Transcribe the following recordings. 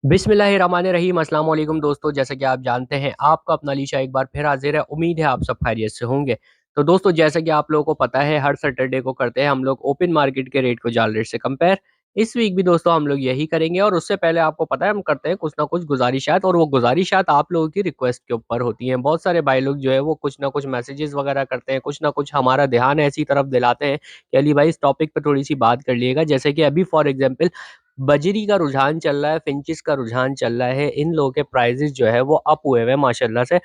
बिस्मिल्लाहिर्रहमानिर्रहीम अस्सलाम वालेकुम दोस्तों। जैसा कि आप जानते हैं आपका अपना लीशा एक बार फिर हाजिर है। उम्मीद है आप सब खैरियत से होंगे। तो दोस्तों जैसा कि आप लोगों को पता है हर सैटरडे को करते हैं हम लोग ओपन मार्केट के रेट को जाल रेट से कंपेयर। इस वीक भी दोस्तों हम लोग यही करेंगे और उससे पहले आपको पता है हम करते हैं कुछ ना कुछ गुजारिशात, और वो गुजारिशात आप लोगों की रिक्वेस्ट के ऊपर होती हैं। बहुत सारे भाई लोग जो है वो कुछ ना कुछ मैसेजेस वगैरह करते हैं, कुछ ना कुछ हमारा ध्यान ऐसी तरफ दिलाते हैं कि अली भाई इस टॉपिक पे थोड़ी सी बात कर लिएगा। जैसे कि अभी फॉर एग्जांपल बजरी का रुझान चल रहा है, फिंचिस का रुझान चल रहा है, इन लोगों के प्राइजेस जो है वो अप हुए हुए हैं माशाल्लाह से।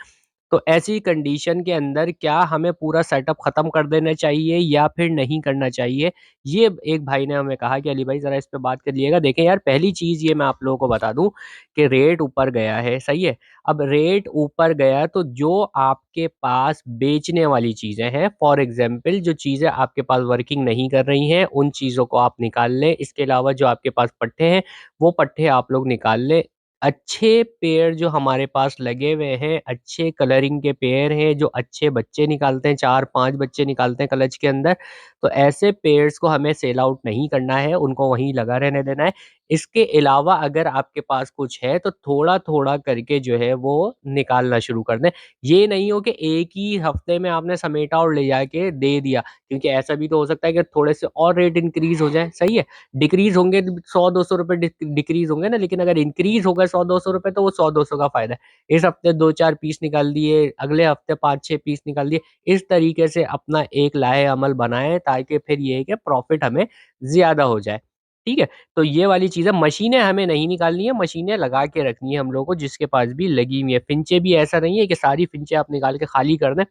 तो ऐसी कंडीशन के अंदर क्या हमें पूरा सेटअप खत्म कर देना चाहिए या फिर नहीं करना चाहिए? ये एक भाई ने हमें कहा कि अली भाई ज़रा इस पे बात कर लिएगा। देखें यार, पहली चीज़ ये मैं आप लोगों को बता दूँ कि रेट ऊपर गया है, सही है? अब रेट ऊपर गया तो जो आपके पास बेचने वाली चीज़ें हैं, फॉर एग्ज़ाम्पल जो चीज़ें आपके पास वर्किंग नहीं कर रही हैं, उन चीज़ों को आप निकाल लें। इसके अलावा जो आपके पास पट्टे हैं, वो पट्टे आप लोग निकाल लें। अच्छे पेड़ जो हमारे पास लगे हुए हैं, अच्छे कलरिंग के पेड़ हैं, जो अच्छे बच्चे निकालते हैं, 4-5 बच्चे निकालते हैं क्लच के अंदर, तो ऐसे पेड़्स को हमें सेल आउट नहीं करना है, उनको वहीं लगा रहने देना है। इसके अलावा अगर आपके पास कुछ है, तो थोड़ा-थोड़ा करके जो है वो निकालना शुरू कर दें। ये नहीं हो कि एक ही हफ्ते में आपने समेटा और ले जाके दे दिया, क्योंकि ऐसा भी तो हो सकता है कि थोड़े से और रेट इंक्रीज़ हो जाए, सही है? डिक्रीज़ होंगे 100-200 रुपए डिक्रीज़ होंगे ना, लेकिन अगर इंक्रीज़ हो गए 100-200 रुपए तो वो 100-200 का फ़ायदा है। इस हफ्ते 2-4 पीस निकाल दिए, अगले हफ्ते 5-6 पीस निकाल दिए। इस तरीके से अपना एक लाहे-अमल बनाएँ ताकि फिर ये है कि प्रॉफ़िट हमें ज़्यादा हो जाए। ठीक है? तो ये वाली चीज़ें मशीनें हमें नहीं निकालनी है, मशीनें लगा के रखनी है हम लोगों को जिसके पास भी लगी हुई है। फ़िंचें भी ऐसा नहीं है कि सारी फ़िंचें आप निकाल के खाली कर दें।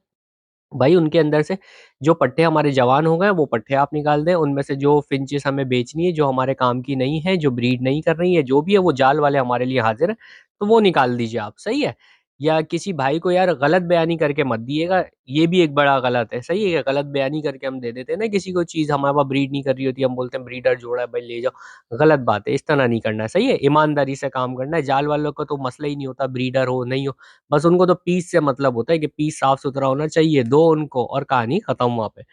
भाई उनके अंदर से जो पट्टे हमारे जवान हो गए वो पट्टे आप निकाल दें, उनमें से जो फिंचेस हमें बेचनी है, जो हमारे काम की नहीं है, जो ब्रीड नहीं कर रही है, जो भी है वो जाल वाले हमारे लिए हाज़िर हैं, तो वो निकाल दीजिए आप, सही है? या किसी भाई को यार गलत बयानी करके मत दिएगा, ये भी एक बड़ा गलत है, सही है? कि गलत बयानी करके हम दे देते हैं ना किसी को चीज़, हमारे पास ब्रीड नहीं कर रही होती, हम बोलते हैं ब्रीडर जोड़ा है भाई ले जाओ, गलत बात है, इस तरह नहीं करना है, सही है? ईमानदारी से काम करना है, जाल वालों का तो मसला ही नहीं होता ब्रीडर हो, नहीं हो, बस उनको तो पीस से मतलब होता है कि पीस साफ-सुथरा होना चाहिए, दो उनको और कहानी खत्म वहाँ पे।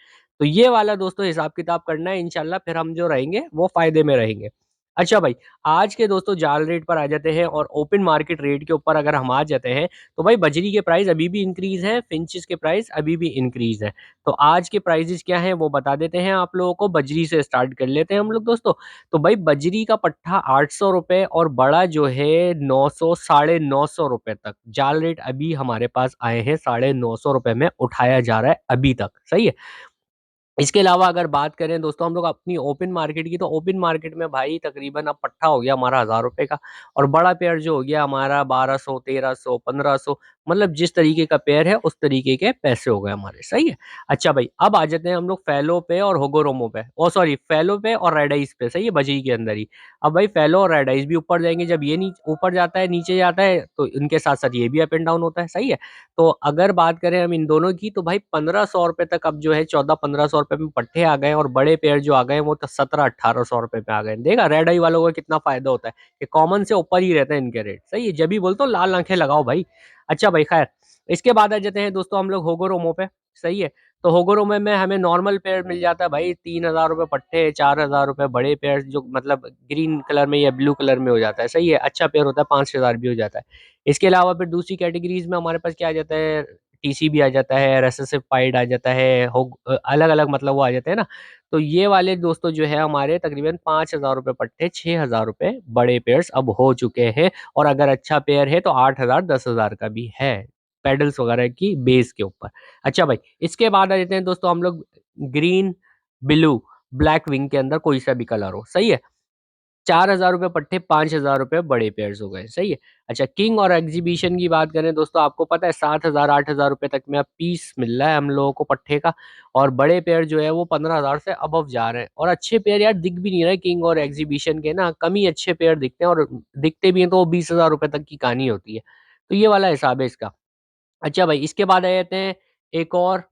तो ये वाला दोस्तों हिसाब-किताब करना है, इंशाल्लाह फिर हम जो रहेंगे वो फ़ायदे में रहेंगे। अच्छा भाई, आज के दोस्तों जाल रेट पर आ जाते हैं और ओपन मार्केट रेट के ऊपर अगर हम आ जाते हैं, तो भाई बजरी के प्राइस अभी भी इंक्रीज़ हैं, फिंचिस के प्राइस अभी भी इंक्रीज़ हैं। तो आज के प्राइसेज़ क्या हैं वो बता देते हैं आप लोगों को, बजरी से स्टार्ट कर लेते हैं हम लोग दोस्तों। तो भाई बजरी का पट्ठा ₹800 और बड़ा जो है 900 साढ़े 900 रुपए तक जाल रेट अभी हमारे पास आए हैं, साढ़े 900 रुपए में उठाया जा रहा है अभी तक, सही है? इसके अलावा अगर बात करें दोस्तों हम लोग अपनी ओपन मार्केट की, तो ओपन मार्केट में भाई तकरीबन अब पट्ठा हो गया हमारा ₹1000 का, और बड़ा पेयर जो हो गया हमारा 1200, 1300, 1500, मतलब जिस तरीके का पेयर है उस तरीके के पैसे हो गए हमारे, सही है? अच्छा भाई, अब आ जाते हैं हम लोग फैलो पे और होगोरोमो पे, सॉरी फैलो पे और रेड आइस पे, सही है? बजरी के अंदर ही। अब भाई फैलो और रेड आइस भी ऊपर जाएँगे, जब ये नी ऊपर जाता है, नीचे जाता है, तो इनके साथ-साथ ये भी अप एंड डाउन होता है, सही है? तो अगर बात करें हम इन दोनों की, तो भाई ₹1500 तक अब जो है 14-1500 में पट्टे आ गए हैं, और बड़े पेड़ जो आ गए हैं वो तो 17-1800 पे आ गए हैं। देखा रेड आई वालों को कितना फ़ायदा होता है कि कॉमन से ऊपर ही रहते हैं इनके रेट, सही है? जब भी बोलता हूँ लाल आँखें लगाओ भाई। अच्छा भाई ख़ैर, इसके बाद आ जाते हैं दोस्तों हम लोग होगोरोमो पे, सही है? तो होगोरोमो में हमें नॉर्मल पेड़ मिल जाता है भाई ₹3000 पट्टे, ₹4000 बड़े पेड़ जो मतलब ग्रीन कलर में या ब्लू कलर में हो जाता है, सही है? अच्छा पेड़ होता है 5000 भी हो जाता है। इसके अलावा फिर दूसरी कैटेगरीज़ में हमारे पास क्या आ जाता है, टीसीबी आ जाता है, रेसेसिव पाइड आ जाता है, अलग-अलग मतलब वो आ जाते हैं ना। तो ये वाले दोस्तों जो है हमारे तकरीबन ₹5000 पट्टे, ₹6000 बड़े पेयर्स अब हो चुके हैं, और अगर अच्छा पेयर है तो 8000 10,000 का भी है, पेडल्स वगैरह की बेस के ऊपर। अच्छा भाई, इसके बाद आ जाते हैं दोस्तों हम लोग ग्रीन, ब्लू, ब्लैक विंग के अंदर कोई सा भी कलर हो, सही है? ₹4000 पट्टे, ₹5000 बड़े पेयर्स हो गए, सही है? अच्छा किंग और एग्ज़िबिशन की बात करें दोस्तों, आपको पता है 7000 ₹8000 तक में अब पीस मिल रहा है हम लोगों को पट्टे का, और बड़े पेयर जो है वो 15000 से अबव जा रहे हैं, और अच्छे पेयर यार दिख भी नहीं रहे किंग और एग्ज़िबिशन के ना, कम ही अच्छे पेयर दिखते हैं, और दिखते भी हैं तो वो ₹20000 तक की कहानी होती है। तो ये वाला हिसाब है इसका। अच्छा भाई, इसके बाद आ जाते हैं एक और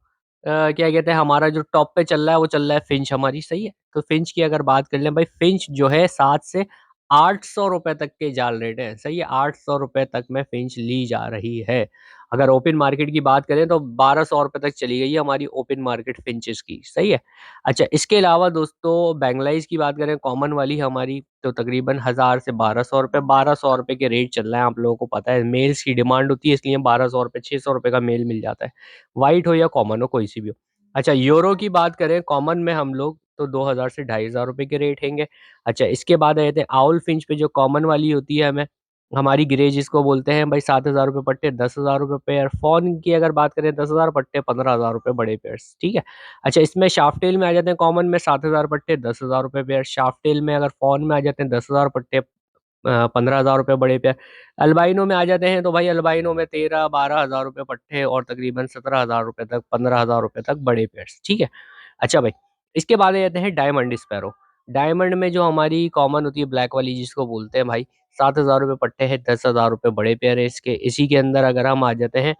क्या कहते हैं, हमारा जो टॉप पे चल रहा है वो चल रहा है फिंच हमारी, सही है? तो फिंच की अगर बात कर लें भाई, फिंच जो है 7 से 800 रुपए तक के जाल रेट है, सही है, 800 रुपए तक में फिंच ली जा रही है। अगर ओपन मार्केट की बात करें तो 1200 रुपए तक चली गई है हमारी ओपन मार्केट फिंचेस की, सही है। अच्छा, इसके अलावा दोस्तों बैंगलाइज की बात करें कॉमन वाली हमारी, तो तकरीबन 1000 से 1200 रुपए, 1200 रुपए के रेट चल रहा है। आप लोगों को पता है मेल्स की डिमांड होती है, इसलिए 1200 रुपए 600 रुपए का मेल मिल जाता है, वाइट हो या कॉमन हो, कोई सी भी हो। अच्छा, यूरो की बात करें कॉमन में हम लोग तो 2000 से 2500 रुपए के रेट हैंगे। अच्छा, इसके बाद आ जाते हैं आउल फिंच पे, जो कॉमन वाली होती है हमें, हमारी ग्रे जिसको बोलते हैं भाई, 7000 रुपये पट्टे, 10,000 रुपये पेयर। फोन की अगर बात करें 10,000 पट्टे, 15,000 रुपये बड़े पेयर्स, ठीक है। अच्छा, इसमें शाफ्टेल में आ जाते हैं कॉमन में 7,000 पट्टे, 10,000 रुपये पेयर। शाफ्टेल में अगर फोन में आ जाते हैं 10,000 पट्टे, 15,000 रुपये बड़े पेयर। अल्बाइनो में आ जाते हैं तो भाई अल्बाइनो में 13-12 हज़ार रुपये पट्टे और तकरीबन 17,000 रुपये तक, 15,000 रुपये तक बड़े पेयर्स, ठीक है। अच्छा भाई, इसके बाद आ जाते हैं डायमंड स्पैरो। डायमंड में जो हमारी कॉमन होती है ब्लैक वाली जिसको बोलते हैं भाई, 7,000 रुपये पट्टे हैं, 10,000 रुपये बड़े पेयर है इसके। इसी के अंदर अगर हम आ जाते हैं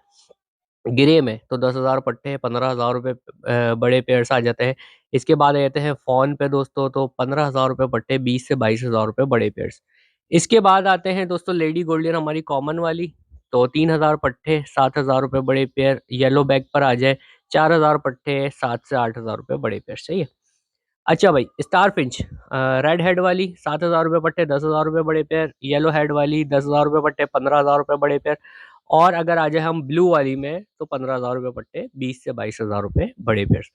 ग्रे में तो 10,000 पट्टे हैं, 15,000 रुपये बड़े पेयर्स आ जाते हैं। इसके बाद आ जाते हैं फ़ॉन पे दोस्तों, तो 15,000 रुपये पट्टे, 20 से 22,000 रुपये बड़े पेयर्स। इसके बाद आते हैं दोस्तों लेडी गोल्डन हमारी कॉमन वाली, तो 3,000 पट्टे, 7,000 रुपये बड़े पेयर। येलो बैग पर आ जाए 4,000 पट्टे, 7 से 8,000 रुपये बड़े पेयर, सही है। अच्छा भाई, स्टार फिंच रेड हेड वाली 7,000 रुपये पट्टे, 10,000 रुपये बड़े पेयर। येलो हेड वाली 10,000 रुपये पट्टे, 15,000 रुपये बड़े पेयर। और अगर आ जाए हम ब्लू वाली में तो 15,000 रुपये पट्टे, 20 से 22,000 रुपये बड़े पेयर।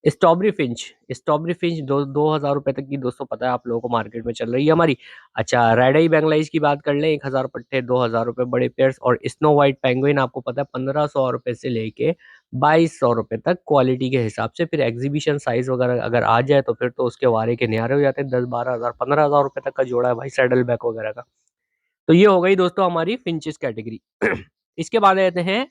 स्ट्रॉबेरी फिंच 2,000 रुपये तक की दोस्तों पता है आप लोगों को मार्केट में चल रही है हमारी। अच्छा, रेड आई बैंगलाइज की बात कर लें, 1,000 पट्टे, 2,000 रुपये बड़े पेयर्स। और स्नो वाइट पेंगुइन आपको पता है 1,500 रुपये से लेके 2,200 रुपये तक क्वालिटी के हिसाब से। फिर एग्जीबिशन साइज वगैरह अगर आ जाए तो फिर तो उसके वारे के न्यारे हो जाते हैं, 10-12 हज़ार, 15,000 रुपये तक का जोड़ा है भाई सैडल बैक वगैरह का। तो ये हो गई दोस्तों हमारी फिंचेस कैटेगरी। इसके बाद आ जाते हैं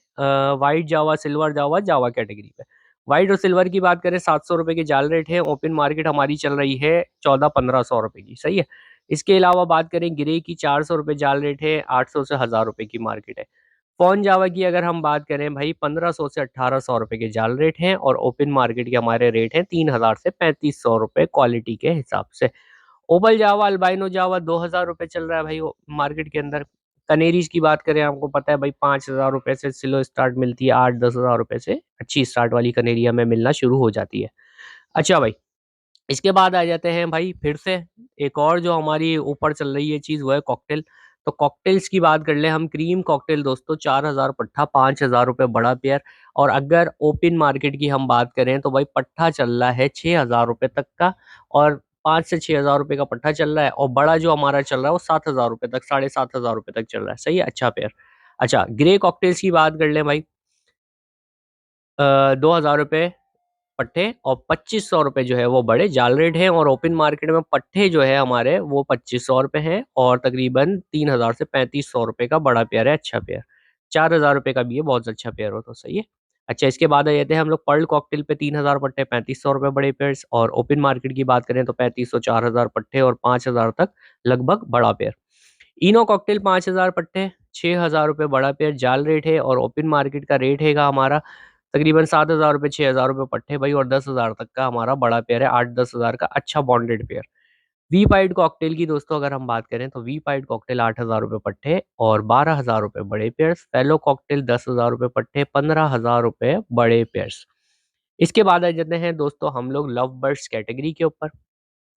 व्हाइट जावा, सिल्वर जावा, जावा कैटेगरी पे। व्हाइट और सिल्वर की बात करें 700 रुपये की जाल रेट है, ओपन मार्केट हमारी चल रही है 1400-1500 रुपये की, सही है। इसके अलावा बात करें ग्रे की 400 रुपये जाल रेट है, 800 से 1,000 रुपये की मार्केट है। फ़ॉन जावा की अगर हम बात करें भाई 1,500 से 1,800 रुपये के जाल रेट हैं और ओपन मार्केट के हमारे रेट हैं 3,000 से 3,500 रुपये क्वालिटी के हिसाब से। ओपल जावा, अल्बाइनो जावा 2,000 रुपये चल रहा है भाई वो मार्केट के अंदर। कनेरीज की बात करें आपको पता है भाई 5,000 रुपये से सिलो स्टार्ट मिलती है, 8-10 हज़ार रुपये से अच्छी स्टार्ट वाली कनेरी हमें मिलना शुरू हो जाती है। अच्छा भाई, इसके बाद आ जाते हैं भाई फिर से एक और जो हमारी ऊपर चल रही है चीज़, वो है कॉकटेल। तो कॉकटेल्स की बात कर ले हम, क्रीम कॉकटेल दोस्तों 4,000 पट्ठा, 5,000 रुपये बड़ा पेयर। और अगर ओपन मार्केट की हम बात करें तो भाई पट्ठा चल रहा है 6,000 रुपये तक का, और 5 से 6,000 रुपये का पट्ठा चल रहा है। और बड़ा जो हमारा चल रहा है वो 7,000 रुपये तक, 7,500 रुपये तक चल रहा है, सही है, अच्छा पेयर। अच्छा, ग्रे कॉकटेल्स की बात कर ले भाई, 2,000 रुपये पट्टे और 2,500 रुपये जो है वो बड़े जाल रेट हैं। और ओपन मार्केट में पट्टे जो है हमारे वो 2,500 रुपये हैं और तकरीबन 3,000 से 3,500 रुपये का बड़ा पेयर है, अच्छा पेयर। 4,000 रुपये का भी है, बहुत अच्छा पेयर हो तो, सही है। अच्छा, इसके बाद आ जाते हैं हम लोग पर्ल कॉकटेल पे, 3,000 पट्टे, 3,500 रुपये बड़े पेयर्स। और ओपन मार्केट की बात करें तो 3,500, 4,000 पट्टे और 5,000 तक लगभग बड़ा पेयर। इनो कॉकटेल 5,000 पट्टे, 6,000 रुपये बड़ा पेयर जाल रेट है। और ओपन मार्केट का रेट हैगा हमारा तकरीबन 7,000 रुपये, 6,000 रुपये पट्टे भाई, और 10,000 तक का हमारा बड़ा पेयर है, 8-10 हज़ार का अच्छा bonded pair. We paid cocktail की दोस्तों अगर हम बात करें तो वी पाइड कॉकटेल 8,000 रुपये पट्टे और 12,000 रुपये बड़े पेयर्स। फेलो कॉकटेल 10,000 रुपये पट्टे, 15,000 रुपये बड़े पेयर्स। इसके बाद आ जाते हैं दोस्तों हम लोग लव बर्ड्स कैटेगरी के ऊपर।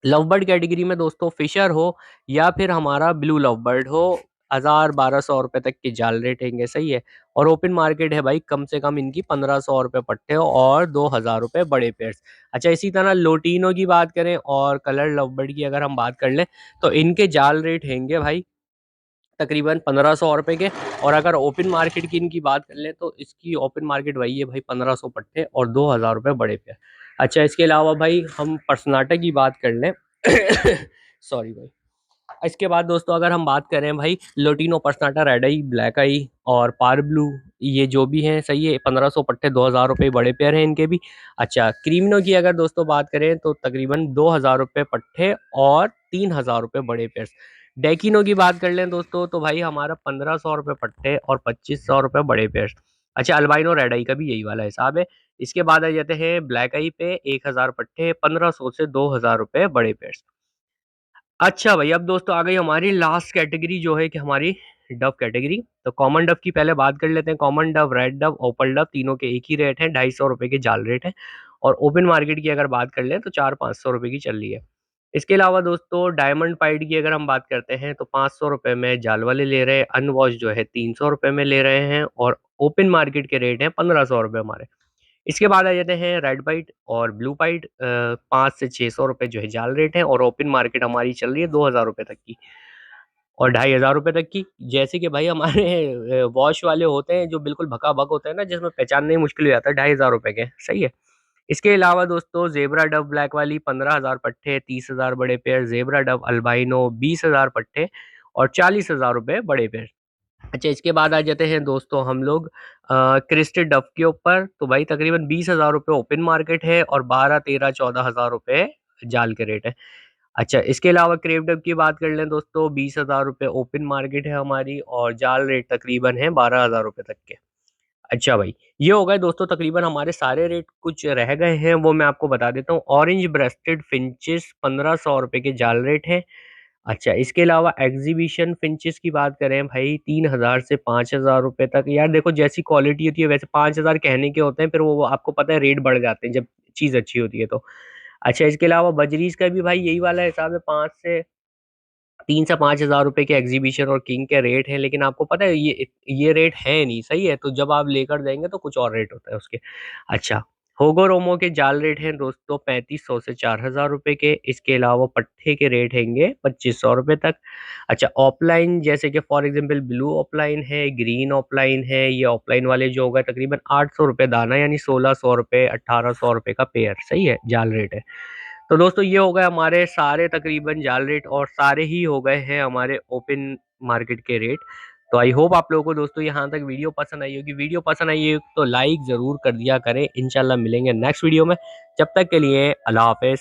लव बर्ड कैटेगरी में दोस्तों फिशर हो या फिर हमारा ब्लू लव बर्ड हो, 1,000-1,200 रुपये तक की जाल रेट हैंगे, सही है। और ओपन मार्केट है भाई कम से कम इनकी 1,500 रुपये पट्टे और 2,000 रुपये बड़े पेयर्स। अच्छा, इसी तरह लोटीनो की बात करें और कलर लव बर्ड की अगर हम बात कर लें तो इनके जाल रेट हैंगे भाई तकरीबन 1,500 रुपये के। और अगर ओपन मार्केट की इनकी बात कर लें तो इसकी ओपन मार्केट वही है भाई, 1,500 पट्टे और 2,000 रुपये बड़े पे। अच्छा, इसके अलावा भाई हम पर्सनाटा की बात कर लें सॉरी भाई। इसके बाद दोस्तों अगर हम बात करें भाई लोटिनो, पर्सनाटा, रेड आई, ब्लैक आई और पार ब्लू, ये जो भी हैं सही है, 1,500 पट्टे, 2,000 रुपये बड़े पेयर हैं इनके भी। अच्छा, क्रीमिनो की अगर दोस्तों बात करें तो तकरीबन 2,000 रुपये पट्टे और 3,000 रुपये बड़े पेयर। डेकिनो की बात कर लें दोस्तों तो भाई हमारा 1,500 रुपये पट्टे और 2,500 रुपये बड़े पेयर। अच्छा, अल्बाइनो रेड आई का भी यही वाला हिसाब है। इसके बाद आ जाते हैं ब्लैक आई पे, 1,000 पट्टे, 1,500 से 2,000 रुपये बड़े पेयर। अच्छा भाई, अब दोस्तों आ गई हमारी लास्ट कैटेगरी जो है कि हमारी डव कैटेगरी। तो कॉमन डव की पहले बात कर लेते हैं। कॉमन डव, रेड डव, ओपल डव, तीनों के एक ही रेट है, 250 रुपए के जाल रेट है। और ओपन मार्केट की अगर बात कर लें तो 400-500 रुपए की चल रही है। इसके अलावा दोस्तों डायमंड पाइड की अगर हम बात करते हैं तो 500 रुपए में जाल वाले ले रहे हैं, अनवॉश जो है 300 रुपए में ले रहे हैं, और ओपन मार्केट के रेट हैं 1500 रुपए हमारे। इसके बाद आ जाते हैं रेड पाइट और ब्लू पाइट। 500 से 600 रुपए जो है जाल रेट है, और ओपन मार्केट हमारी चल रही है 2000 रुपए तक की और 2500 रुपए तक की। जैसे कि भाई हमारे वॉश वाले होते हैं जो बिल्कुल भका भक होते हैं ना, जिसमें पहचानने ही मुश्किल हो जाता है, 2500 रुपए के। सही है। इसके अलावा दोस्तों जेबरा डब ब्लैक वाली 15,000 पट्टे, 30,000 बड़े पेड़। जेबरा डब अल्बाइनो 20,000 पट्टे और 40,000 रुपए बड़े पेड़। अच्छा, इसके बाद आ जाते हैं दोस्तों हम लोग क्रिस्टेड डव के ऊपर। तो भाई तकरीबन 20,000 रुपये ओपन मार्केट है और 12-13-14,000 रुपये जाल के रेट है। अच्छा, इसके अलावा क्रेप डब की बात कर लें दोस्तों, 20,000 रुपये ओपन मार्केट है हमारी और जाल रेट तकरीबन है 12,000 रुपये तक के। अच्छा भाई, ये हो गए दोस्तों तकरीबन हमारे सारे रेट। कुछ रह गए हैं वो मैं आपको बता देता हूँ। ऑरेंज ब्रेस्टेड फिंचेस 1500 रुपये के जाल रेट है। अच्छा, इसके अलावा एग्जीबिशन फिंचेस की बात करें भाई, 3,000 से 5,000 रुपए तक। यार देखो, जैसी क्वालिटी होती है वैसे 5,000 कहने के होते हैं, फिर वो आपको पता है रेट बढ़ जाते हैं जब चीज़ अच्छी होती है तो। अच्छा, इसके अलावा बजरीज का भी भाई यही वाला हिसाब है, 3 से 5 हज़ार रुपए के एग्जीबिशन और किंग के रेट हैं। लेकिन आपको पता है ये रेट है नहीं, सही है। तो जब आप लेकर जाएंगे तो कुछ और रेट होता है उसके। अच्छा, होगो रोमो के जाल रेट हैं दोस्तों 3500 से 4,000 रुपए के। इसके अलावा पट्टे के रेट हैंगे 2500 रुपए तक। अच्छा, ऑफलाइन जैसे कि फॉर एग्जांपल ब्लू ऑफलाइन है, ग्रीन ऑफलाइन है। ये ऑफलाइन वाले जो होगा तकरीबन 800 रुपए दाना, यानी 1600 रुपए, 1800 रुपए का पेयर। सही है, जाल रेट है। तो दोस्तों ये हो गए हमारे सारे तकरीबन जाल रेट, और सारे ही हो गए हैं हमारे ओपन मार्केट के रेट। तो आई होप आप लोगों को दोस्तों यहाँ तक वीडियो पसंद आई होगी। वीडियो पसंद आई है तो लाइक ज़रूर कर दिया करें। इंशाल्लाह मिलेंगे नेक्स्ट वीडियो में। जब तक के लिए अल्लाह हाफ़िज़।